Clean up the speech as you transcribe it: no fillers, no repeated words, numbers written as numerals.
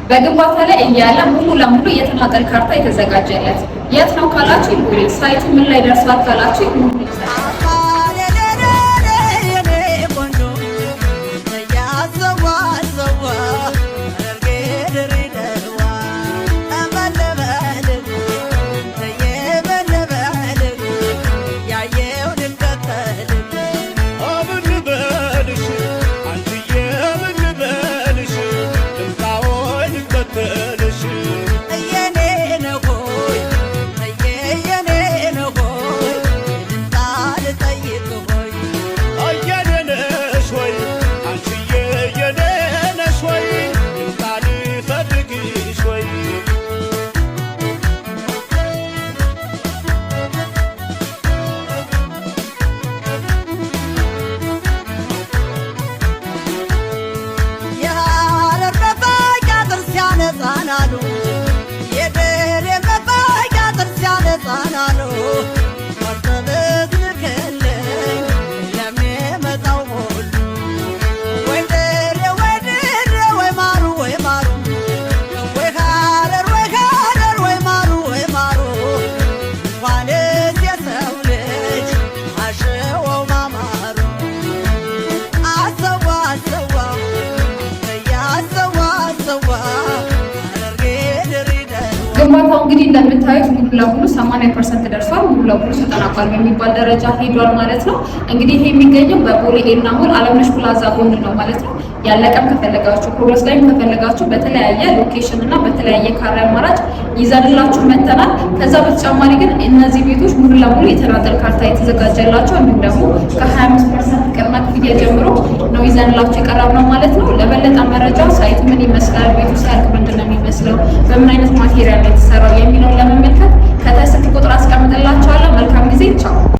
በግንባታ ላይ እያለ ሙሉ ለሙሉ የተናጠል ካርታ የተዘጋጀለት የት ነው ካላችሁ ቦሌ። ሳይቱ ምን ላይ ደርሷል ካላችሁ ሙሉ ግንባታው እንግዲህ እንደምታዩት ሙሉ ለሙሉ 80% ደርሷል። ሙሉ ለሙሉ ተጠናቋል በሚባል ደረጃ ሄዷል ማለት ነው። እንግዲህ ይሄ የሚገኘው በቦሌ ኤና ሞል አለምነሽ ፕላዛ ጎን ነው ማለት ነው። ያለቀም ከፈለጋችሁ ፕሮግረስ ላይም ከፈለጋችሁ በተለያየ ሎኬሽን እና በተለያየ ካሬ አማራጭ ይዘንላችሁ መተናል። ከዛ በተጨማሪ ግን እነዚህ ቤቶች ሙሉ ለሙሉ የተናጠል ካርታ የተዘጋጀላቸው እንዲሁም ደግሞ ከ25% ቅድመ ክፍያ ጀምሮ ነው ይዘንላችሁ የቀረብነው ማለት ነው። ለበለጠ መረጃ ሳይቱ ምን ይመስላል፣ ቤቱ ሲያልቅ ምንድን ነው የሚመስለው፣ በምን አይነት ማቴሪያል የተሰራው የሚለውን ለመመልከት ከታች ስልክ ቁጥር አስቀምጥላችኋለሁ። መልካም ጊዜ። ቻው።